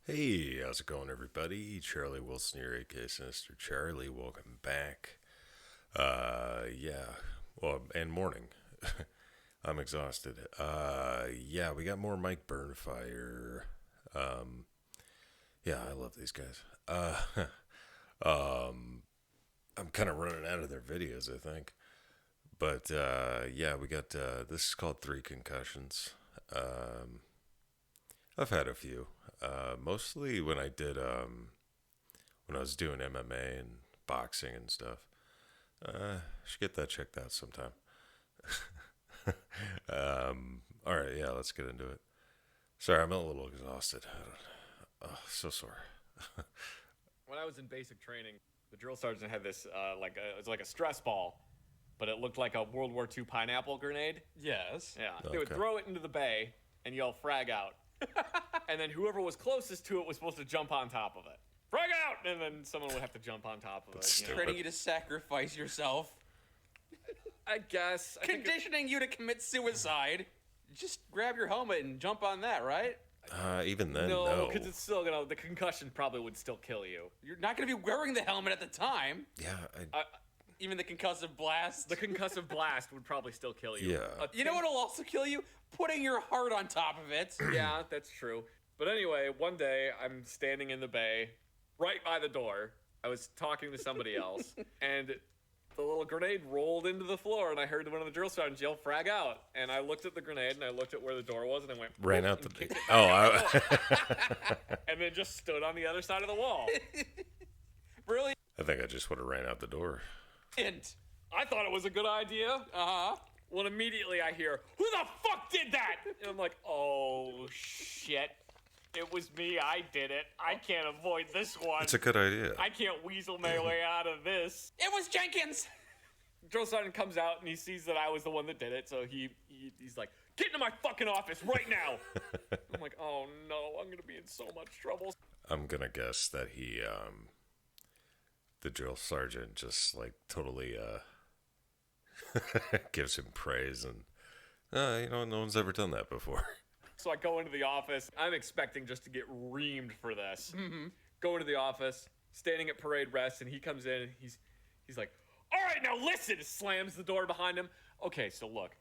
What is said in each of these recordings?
Hey, how's it going, everybody? Charlie Wilson here, aka Sinister Charlie. Welcome back. Yeah. Well, and morning. I'm exhausted. Yeah, we got more mikeburnfire. Um, yeah, I love these guys. Um, I'm kind of running out of their videos, I think. But, yeah, we got, this is called Three Concussions. Um, I've had a few. Mostly when I was doing MMA and boxing and stuff. Should get that checked out sometime. All right, yeah, let's get into it. Sorry, I'm a little exhausted. Oh, so sore. When I was in basic training, the drill sergeant had this it was like a stress ball, but it looked like a World War II pineapple grenade. Yes. Yeah. Okay. They would throw it into the bay and yell "frag out," and then whoever was closest to it was supposed to jump on top of it. Frag out, and then someone would have to jump on top of it. That's You know? stupid. Training you to sacrifice yourself. I guess. Conditioning you to commit suicide. Just grab your helmet and jump on that, right? Even then, No, no. because it's still the concussion probably would still kill you. You're not going to be wearing the helmet at the time. Yeah, Even the concussive blast. The concussive blast would probably still kill you. Yeah. You know what'll also kill you? Putting your heart on top of it. Yeah, that's true. But anyway, one day I'm standing in the bay, right by the door. I was talking to somebody else, and the little grenade rolled into the floor, and I heard one of the drill sergeants yell "frag out!" And I looked at the grenade, and I looked at where the door was, and I went ran "Whoop," out and the. kicked it Oh, and then just stood on the other side of the wall. Brilliant. I think I just would have ran out the door. I thought it was a good idea. Uh-huh. Well, immediately I hear, "Who the fuck did that?" And I'm like, "Oh shit! It was me. I did it. I can't avoid this one. It's a good idea. I can't weasel my way out of this." It was Jenkins. Drill sergeant comes out and he sees that I was the one that did it, so he's like, "Get into my fucking office right now!" I'm like, "Oh no, I'm gonna be in so much trouble." I'm gonna guess that the drill sergeant just like totally gives him praise and no one's ever done that before. So I go into the office. I'm expecting just to get reamed for this. Go into the office, standing at parade rest, and he comes in and he's like, "All right, now listen!" Slams the door behind him. Okay, so look.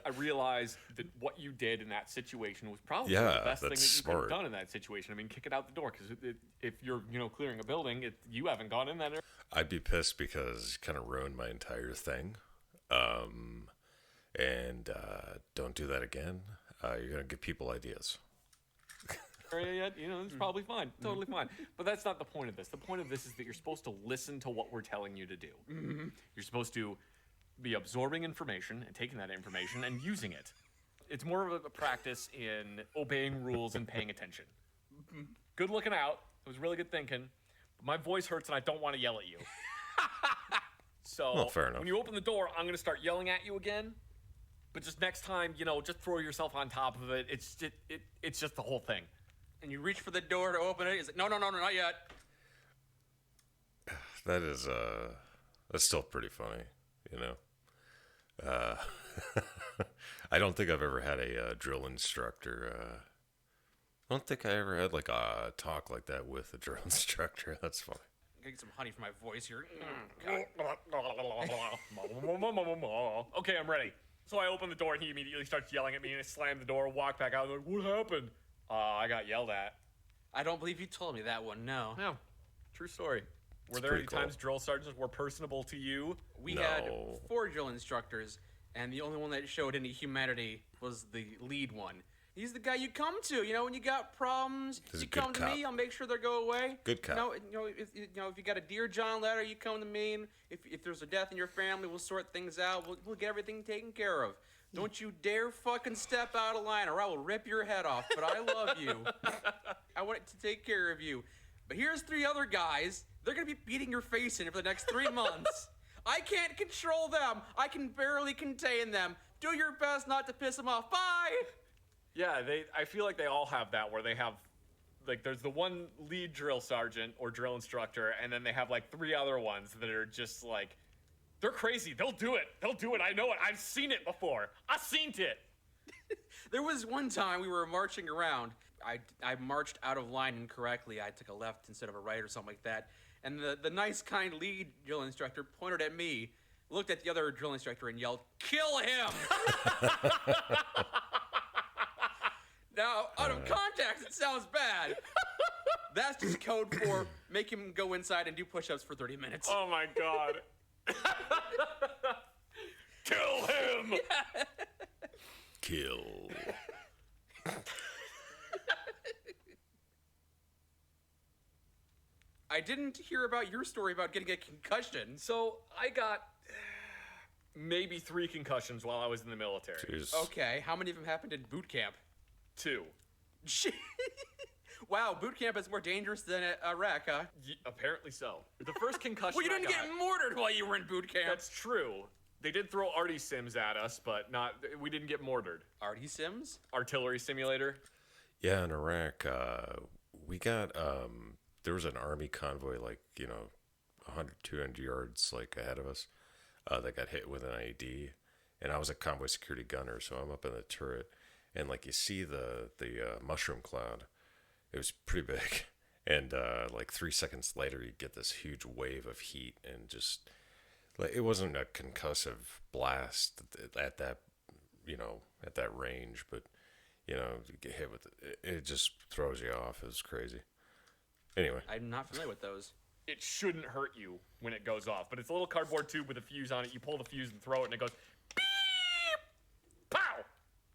I realize that what you did in that situation was probably the best thing that that's you could have smart. done in that situation. I mean, kick it out the door, because if you're clearing a building, you haven't gone in there. I'd be pissed because it kind of ruined my entire thing. And don't do that again. You're gonna give people ideas. Yet, it's probably fine, totally fine. But that's not the point of this. The point of this is that you're supposed to listen to what we're telling you to do. You're supposed to be absorbing information and taking that information and using it. It's more of a practice in obeying rules and paying attention. Good looking out. It was really good thinking. But my voice hurts and I don't want to yell at you. So Well, fair enough. when you open the door, I'm going to start yelling at you again. But just next time, just throw yourself on top of it. It's just the whole thing. And you reach for the door to open it. He's like, no, not yet. That is that's still pretty funny, I don't think I've ever had a drill instructor. I don't think I ever had like a talk like that with a drill instructor. That's funny. Get some honey for my voice here. Okay, I'm ready. So I open the door and he immediately starts yelling at me, and I slam the door, walk back out, and I'm like, "What happened?" I got yelled at. I don't believe you told me that one, no. Yeah, true story. Were It's there any pretty cool. times drill sergeants were personable to you? We No. had 4 drill instructors, and the only one that showed any humanity was the lead one. He's the guy you come to, when you got problems, He's a you good come to cop. me, I'll make sure they go away. Good cop. If you got a Dear John letter, you come to me, and if there's a death in your family, we'll sort things out, we'll get everything taken care of. Don't you dare fucking step out of line or I will rip your head off, but I love you. I want to take care of you. But here's 3 other guys. They're going to be beating your face in for the next 3 months. I can't control them. I can barely contain them. Do your best not to piss them off. Bye! Yeah, I feel like they all have that, where they have, like, there's the one lead drill sergeant or drill instructor, and then they have like 3 other ones that are just like, they're crazy. They'll do it. I know it. I've seen it before. I've seen it. There was one time we were marching around, I marched out of line incorrectly. I took a left instead of a right or something like that. And the nice, kind lead drill instructor pointed at me, looked at the other drill instructor, and yelled, "Kill him!" Now, out of context, it sounds bad. That's just code for make him go inside and do push-ups for 30 minutes. Oh my god. Kill him! Yeah. Kill. I didn't hear about your story about getting a concussion. So I got maybe 3 concussions while I was in the military. Jeez. Okay, how many of them happened in boot camp? 2. Wow, boot camp is more dangerous than Iraq, huh? Apparently so. The first concussion Well, you didn't I got, get mortared while you were in boot camp. That's true. They did throw arty sims at us, but we didn't get mortared. Artie Sims? Artillery simulator. Yeah, in Iraq, we got, there was an army convoy, like, 100, 200 yards, like, ahead of us, that got hit with an IED. And I was a convoy security gunner, so I'm up in the turret. And, like, you see the mushroom cloud. It was pretty big. And, like, 3 seconds later, you get this huge wave of heat and just... Like, it wasn't a concussive blast at that, at that range, but, you get hit with it. It just throws you off. It was crazy. Anyway. I'm not familiar with those. It shouldn't hurt you when it goes off, but it's a little cardboard tube with a fuse on it. You pull the fuse and throw it, and it goes beep, pow.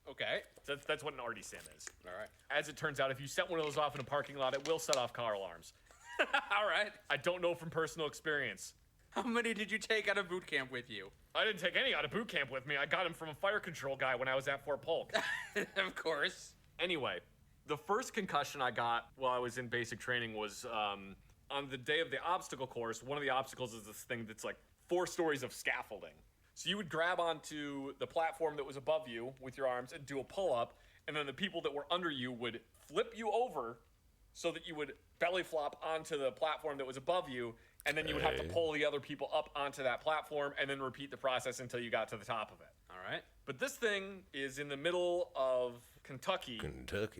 Okay. That's what an arty sim is. All right. As it turns out, if you set one of those off in a parking lot, it will set off car alarms. All right. I don't know from personal experience. How many did you take out of boot camp with you? I didn't take any out of boot camp with me. I got him from a fire control guy when I was at Fort Polk. Of course. Anyway, the first concussion I got while I was in basic training was on the day of the obstacle course. One of the obstacles is this thing that's like 4 stories of scaffolding. So you would grab onto the platform that was above you with your arms and do a pull-up, and then the people that were under you would flip you over so that you would belly flop onto the platform that was above you, and then you would have to pull the other people up onto that platform and then repeat the process until you got to the top of it. All right. But this thing is in the middle of Kentucky.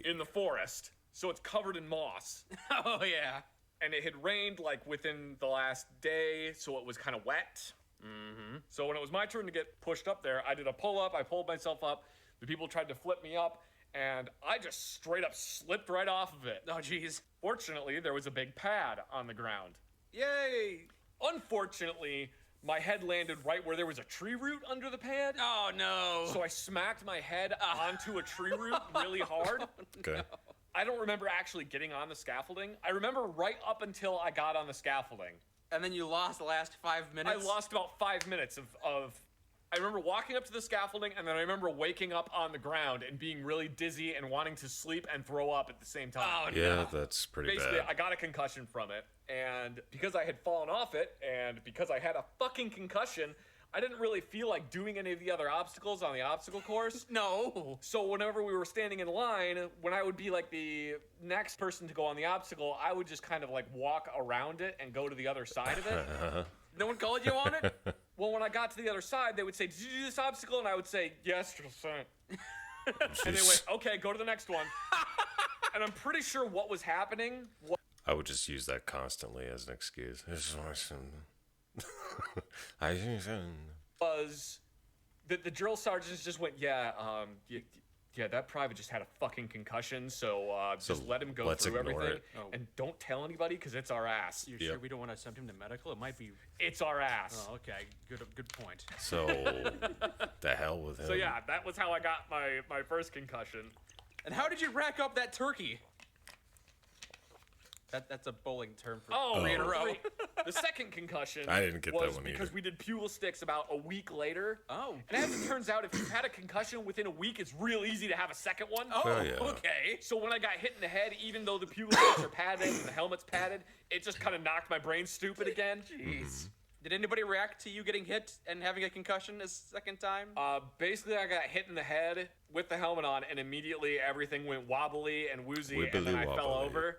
In the forest, so it's covered in moss. Oh, yeah. And it had rained like within the last day, so it was kind of wet. Mm-hmm. So when it was my turn to get pushed up there, I did a pull-up, I pulled myself up, the people tried to flip me up, and I just straight up slipped right off of it. Oh, jeez. Fortunately, there was a big pad on the ground. Yay. Unfortunately, my head landed right where there was a tree root under the pad. Oh, no. So I smacked my head onto a tree root really hard. Okay. I don't remember actually getting on the scaffolding. I remember right up until I got on the scaffolding. And then you lost the last 5 minutes? I lost about 5 minutes of I remember walking up to the scaffolding, and then I remember waking up on the ground and being really dizzy and wanting to sleep and throw up at the same time. Oh, no. Yeah, that's pretty Basically, bad. I got a concussion from it, and because I had fallen off it, and because I had a fucking concussion, I didn't really feel like doing any of the other obstacles on the obstacle course. No. So whenever we were standing in line, when I would be like the next person to go on the obstacle, I would just kind of like walk around it and go to the other side of it. No one called you on it? Well, when I got to the other side, they would say, "Did you do this obstacle?" And I would say, "Yes, sir." And they went, "Okay, go to the next one." And I'm pretty sure what was happening I would just use that constantly as an excuse. was that the drill sergeants just went, "Yeah, yeah, that private just had a fucking concussion, so just let him go let's through ignore everything. it." Oh. And don't tell anybody, because it's our ass. You're Yep. sure we don't want to send him to medical? It might be... It's our ass." Oh, okay. Good point. So, the hell with him. So yeah, that was how I got my first concussion. And how did you rack up that turkey? That's a bowling term for Oh, 3 in a row. The second concussion I didn't get that was one because either. we did Pugil sticks about a week later. Oh. And as it turns out, if you've had a concussion within a week, it's real easy to have a second one. Oh, Oh, yeah. okay. So when I got hit in the head, even though the Pugil sticks are padded and the helmet's padded, it just kind of knocked my brain stupid again. Jeez. Did anybody react to you getting hit and having a concussion a second time? Basically, I got hit in the head with the helmet on, and immediately everything went wobbly and woozy, and then I fell Wibbly-wobbly. over.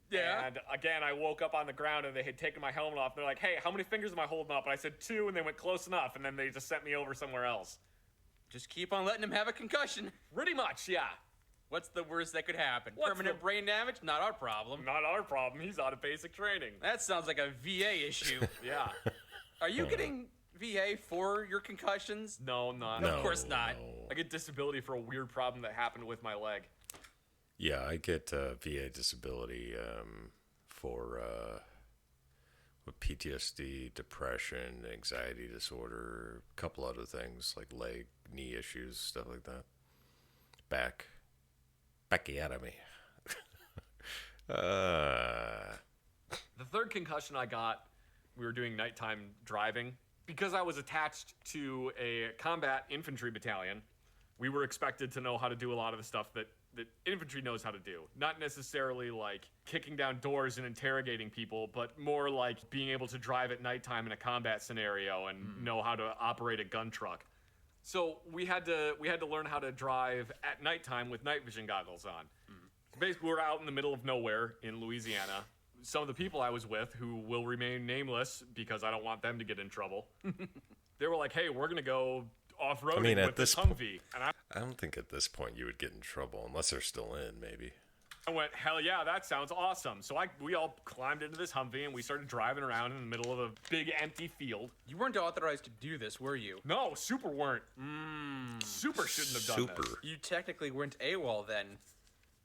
Yeah. And again, I woke up on the ground, and they had taken my helmet off. They're like, "Hey, how many fingers am I holding up?" And I said 2, and they went, "Close enough," and then they just sent me over somewhere else. Just keep on letting him have a concussion. Pretty much, yeah. What's the worst that could happen? What's Permanent the- brain damage? Not our problem. Not our problem. He's out of basic training. That sounds like a VA issue. Yeah. Are you getting VA for your concussions? No, not. Of course not. I get disability for a weird problem that happened with my leg. Yeah, I get VA disability for with PTSD, depression, anxiety disorder, a couple other things like leg, knee issues, stuff like that. Backy out of me. The third concussion I got, we were doing nighttime driving. Because I was attached to a combat infantry battalion, we were expected to know how to do a lot of the stuff that infantry knows how to do. Not necessarily like kicking down doors and interrogating people, but more like being able to drive at nighttime in a combat scenario and know how to operate a gun truck. So we had to learn how to drive at nighttime with night vision goggles on. Basically, we're out in the middle of nowhere in Louisiana. Some of the people I was with, who will remain nameless because I don't want them to get in trouble, they were like, "Hey, we're gonna go off-roading with this Humvee," and I don't think at this point you would get in trouble unless they're still in, maybe. I went, "Hell yeah, that sounds awesome!" So we all climbed into this Humvee and we started driving around in the middle of a big empty field. You weren't authorized to do this, were you? No, Super weren't. Super shouldn't have done this. Super. You technically weren't AWOL then.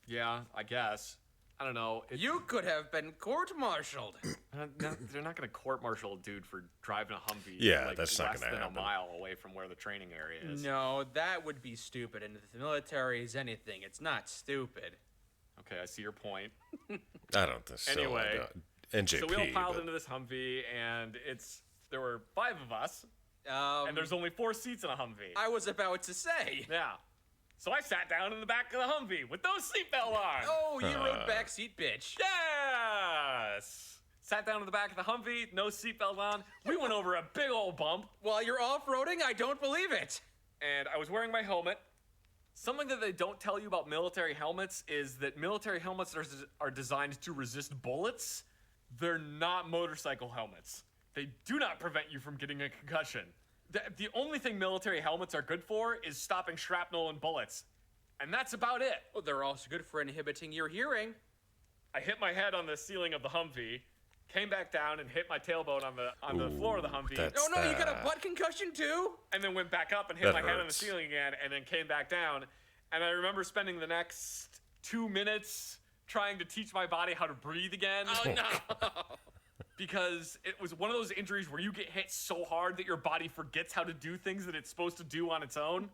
Yeah, I guess. I don't know. You could have been court-martialed. They're not going to court-martial a dude for driving a Humvee. Yeah, like, that's not less gonna than happen. a mile away from where the training area is. No, that would be stupid. And if the military is anything, it's not stupid. Okay, I see your point. I don't think so. Anyway, NJP. So we all piled but- into this Humvee, and there were 5 of us, and there's only 4 seats in a Humvee. I was about to say. Yeah. So I sat down in the back of the Humvee with no seatbelt on. Oh, you rode backseat, bitch. Yes! Sat down in the back of the Humvee, no seatbelt on. We went over a big old bump, While you're off-roading, I don't believe it. and I was wearing my helmet. Something that they don't tell you about military helmets is that military helmets are designed to resist bullets. They're not motorcycle helmets. They do not prevent you from getting a concussion. The only thing military helmets are good for is stopping shrapnel and bullets. And that's about it. Well, they're also good for inhibiting your hearing. I hit my head on the ceiling of the Humvee, came back down and hit my tailbone on the floor of the Humvee, that's- Oh no, you got a butt concussion too? and then went back up and hit That my head on the hurts. ceiling again, and then came back down. And I remember spending the next 2 minutes trying to teach my body how to breathe again. Oh no. Because it was one of those injuries where you get hit so hard that your body forgets how to do things that it's supposed to do on its own.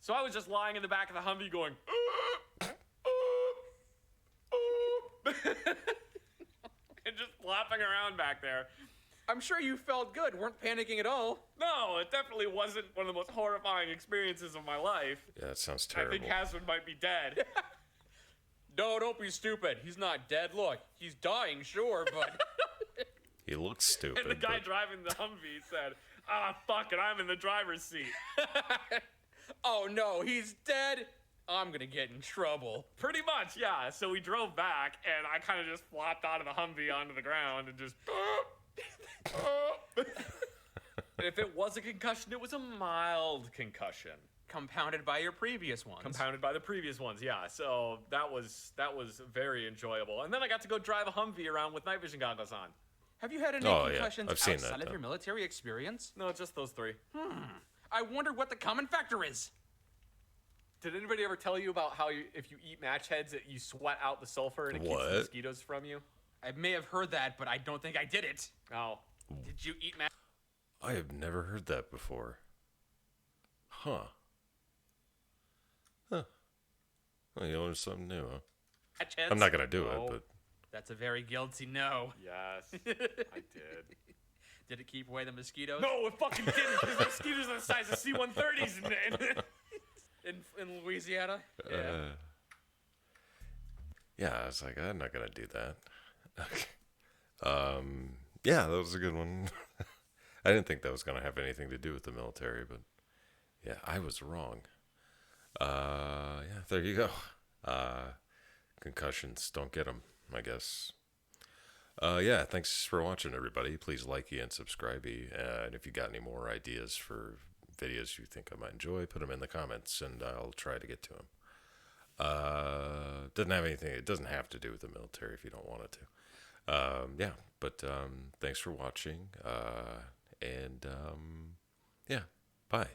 So I was just lying in the back of the Humvee going, and just flopping around back there. I'm sure you felt good, weren't panicking at all. No, it definitely wasn't one of the most horrifying experiences of my life. Yeah, that sounds I terrible. think Hazard might be dead. No, don't be stupid. He's not dead. Look, he's dying, sure, but... He looks stupid. And the guy but- driving the Humvee said, "Ah, fuck it, I'm in the driver's seat." Oh no, he's dead? I'm gonna get in trouble. Pretty much, yeah. So we drove back, and I kind of just flopped out of the Humvee onto the ground and just. And if it was a concussion, it was a mild concussion, Compounded by your previous ones. compounded by the previous ones. Yeah. So that was very enjoyable. And then I got to go drive a Humvee around with night vision goggles on. Have you had any Oh, yeah. concussions I've seen outside that, of though. your military experience? No, just those 3. I wonder what the common factor is. Did anybody ever tell you about how if you eat match heads, that you sweat out the sulfur and it keeps What? the mosquitoes from you? I may have heard that, but I don't think I did it. Oh. Did you eat I have never heard that before. Huh. Well, you learned something new, huh? match heads? I'm not gonna do No. it, but That's a very guilty no. Yes, I did. Did it keep away the mosquitoes? No, it fucking didn't, because mosquitoes are the size of C-130s In Louisiana? yeah, I was like, I'm not gonna do that. Yeah, that was a good one. I didn't think that was gonna have anything to do with the military, but yeah, I was wrong. Yeah, there you go. Concussions, don't get them, I guess. Yeah, thanks for watching, everybody. Please like and subscribe. And if you got any more ideas for videos you think I might enjoy, put them in the comments, and I'll try to get to them. Doesn't have anything. It doesn't have to do with the military if you don't want it to. Yeah, but thanks for watching. And yeah, bye.